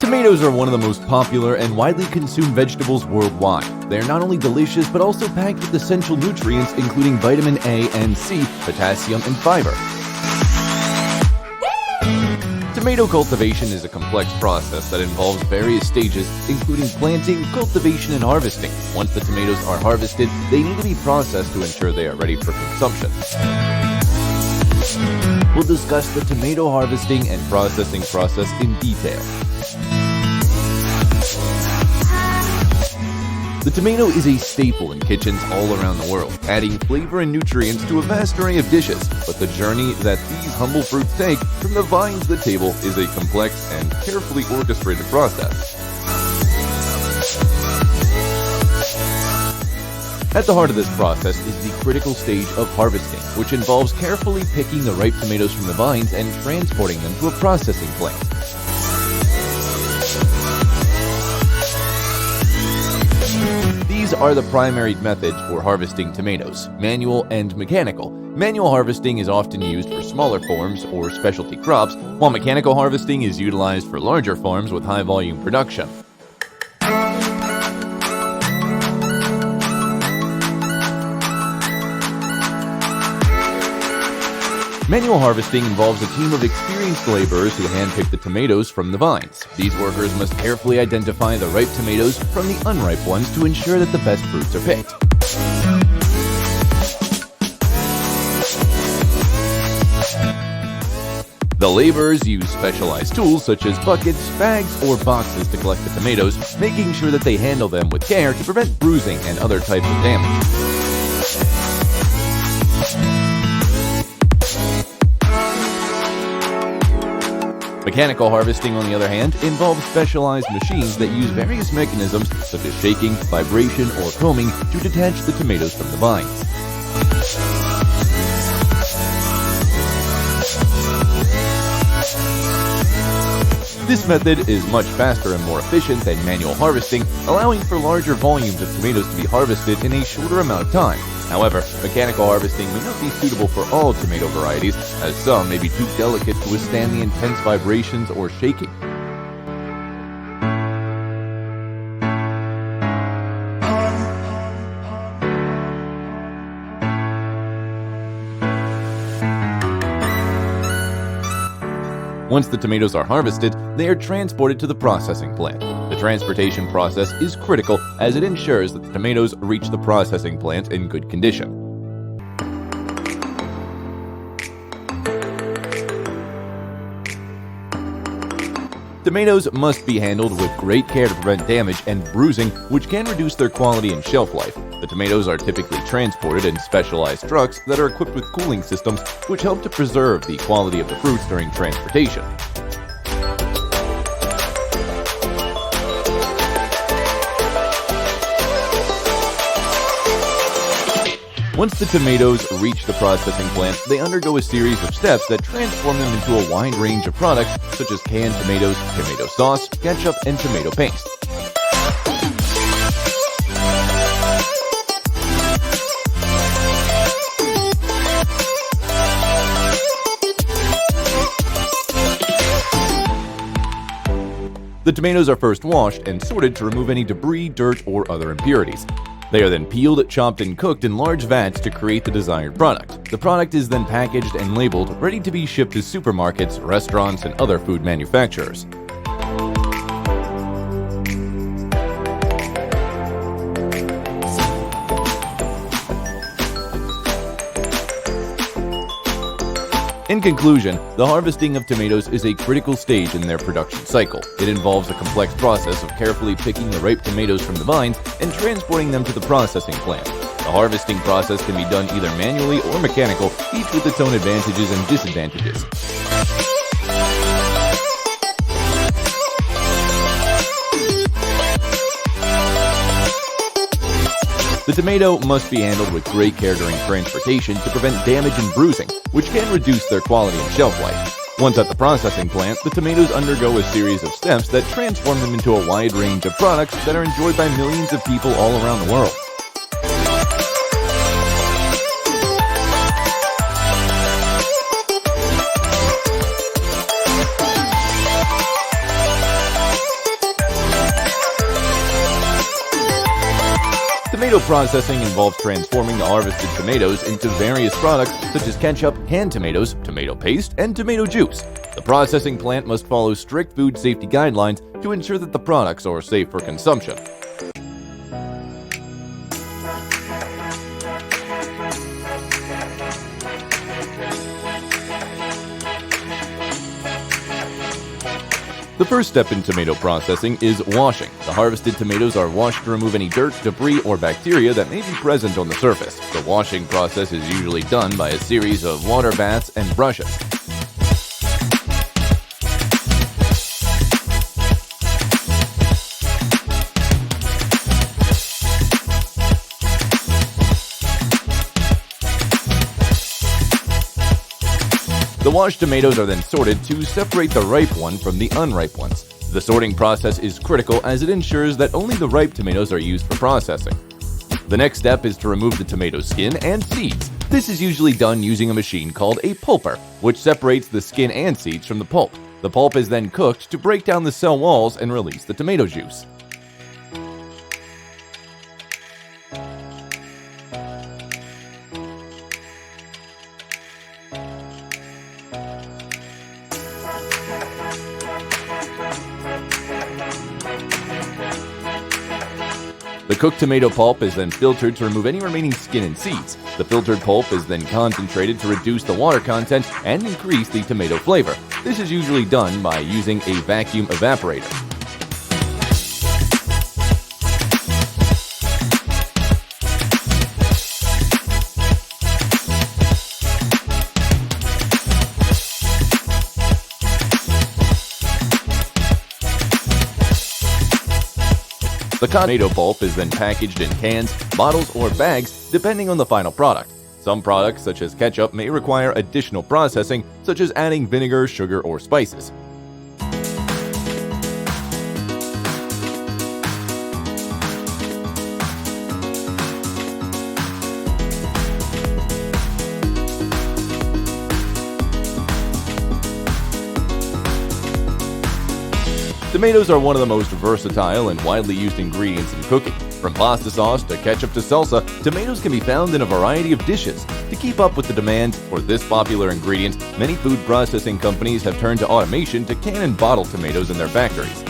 Tomatoes are one of the most popular and widely consumed vegetables worldwide. They are not only delicious, but also packed with essential nutrients including vitamin A and C, potassium, and fiber. Tomato cultivation is a complex process that involves various stages, including planting, cultivation, and harvesting. Once the tomatoes are harvested, they need to be processed to ensure they are ready for consumption. We'll discuss the tomato harvesting and processing process in detail. The tomato is a staple in kitchens all around the world, adding flavor and nutrients to a vast array of dishes. But the journey that these humble fruits take from the vine to the table is a complex and carefully orchestrated process. At the heart of this process is the critical stage of harvesting, which involves carefully picking the ripe tomatoes from the vines and transporting them to a processing plant. These are the primary methods for harvesting tomatoes: manual and mechanical. Manual harvesting is often used for smaller farms or specialty crops, while mechanical harvesting is utilized for larger farms with high volume production. Manual harvesting involves a team of experienced laborers who handpick the tomatoes from the vines. These workers must carefully identify the ripe tomatoes from the unripe ones to ensure that the best fruits are picked. The laborers use specialized tools such as buckets, bags, or boxes to collect the tomatoes, making sure that they handle them with care to prevent bruising and other types of damage. Mechanical harvesting, on the other hand, involves specialized machines that use various mechanisms such as shaking, vibration, or combing to detach the tomatoes from the vines. This method is much faster and more efficient than manual harvesting, allowing for larger volumes of tomatoes to be harvested in a shorter amount of time. However, mechanical harvesting may not be suitable for all tomato varieties, as some may be too delicate to withstand the intense vibrations or shaking. Once the tomatoes are harvested, they are transported to the processing plant. The transportation process is critical as it ensures that the tomatoes reach the processing plant in good condition. Tomatoes must be handled with great care to prevent damage and bruising, which can reduce their quality and shelf life. The tomatoes are typically transported in specialized trucks that are equipped with cooling systems, which help to preserve the quality of the fruits during transportation. Once the tomatoes reach the processing plant, they undergo a series of steps that transform them into a wide range of products such as canned tomatoes, tomato sauce, ketchup, and tomato paste. The tomatoes are first washed and sorted to remove any debris, dirt, or other impurities. They are then peeled, chopped, and cooked in large vats to create the desired product. The product is then packaged and labeled, ready to be shipped to supermarkets, restaurants, and other food manufacturers. In conclusion, the harvesting of tomatoes is a critical stage in their production cycle. It involves a complex process of carefully picking the ripe tomatoes from the vines and transporting them to the processing plant. The harvesting process can be done either manually or mechanical, each with its own advantages and disadvantages. The tomato must be handled with great care during transportation to prevent damage and bruising, which can reduce their quality and shelf life. Once at the processing plant, the tomatoes undergo a series of steps that transform them into a wide range of products that are enjoyed by millions of people all around the world. Tomato processing involves transforming the harvested tomatoes into various products such as ketchup, canned tomatoes, tomato paste, and tomato juice. The processing plant must follow strict food safety guidelines to ensure that the products are safe for consumption. The first step in tomato processing is washing. The harvested tomatoes are washed to remove any dirt, debris, or bacteria that may be present on the surface. The washing process is usually done by a series of water baths and brushes. The washed tomatoes are then sorted to separate the ripe one from the unripe ones. The sorting process is critical as it ensures that only the ripe tomatoes are used for processing. The next step is to remove the tomato skin and seeds. This is usually done using a machine called a pulper, which separates the skin and seeds from the pulp. The pulp is then cooked to break down the cell walls and release the tomato juice. The cooked tomato pulp is then filtered to remove any remaining skin and seeds. The filtered pulp is then concentrated to reduce the water content and increase the tomato flavor. This is usually done by using a vacuum evaporator. The tomato pulp is then packaged in cans, bottles, or bags, depending on the final product. Some products, such as ketchup, may require additional processing, such as adding vinegar, sugar, or spices. Tomatoes are one of the most versatile and widely used ingredients in cooking. From pasta sauce to ketchup to salsa, tomatoes can be found in a variety of dishes. To keep up with the demand for this popular ingredient, many food processing companies have turned to automation to can and bottle tomatoes in their factories.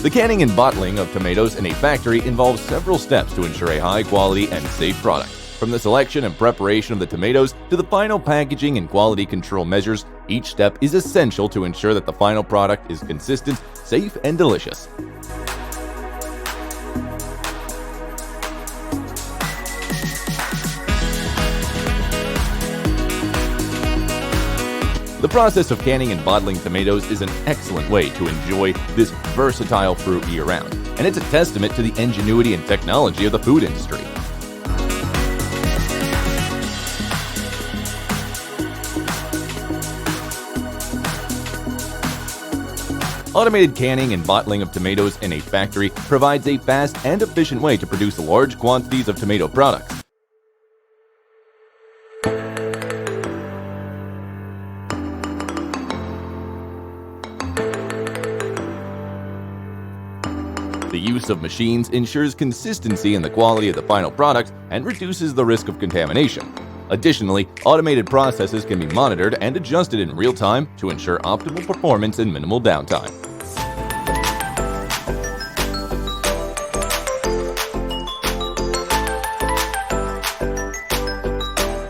The canning and bottling of tomatoes in a factory involves several steps to ensure a high quality and safe product. From the selection and preparation of the tomatoes to the final packaging and quality control measures, each step is essential to ensure that the final product is consistent, safe, and delicious. The process of canning and bottling tomatoes is an excellent way to enjoy this versatile fruit year-round, and it's a testament to the ingenuity and technology of the food industry. Automated canning and bottling of tomatoes in a factory provides a fast and efficient way to produce large quantities of tomato products. The use of machines ensures consistency in the quality of the final product and reduces the risk of contamination. Additionally, automated processes can be monitored and adjusted in real time to ensure optimal performance and minimal downtime.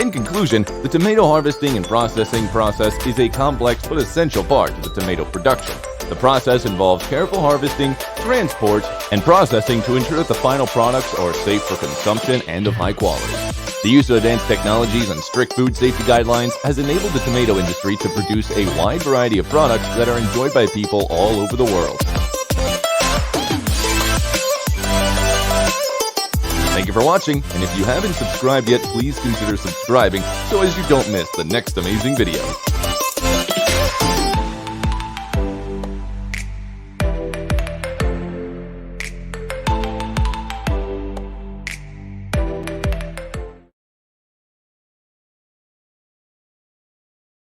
In conclusion, the tomato harvesting and processing process is a complex but essential part of the tomato production. The process involves careful harvesting, transport, and processing to ensure that the final products are safe for consumption and of high quality. The use of advanced technologies and strict food safety guidelines has enabled the tomato industry to produce a wide variety of products that are enjoyed by people all over the world. Thank you for watching, and if you haven't subscribed yet, please consider subscribing so as you don't miss the next amazing video.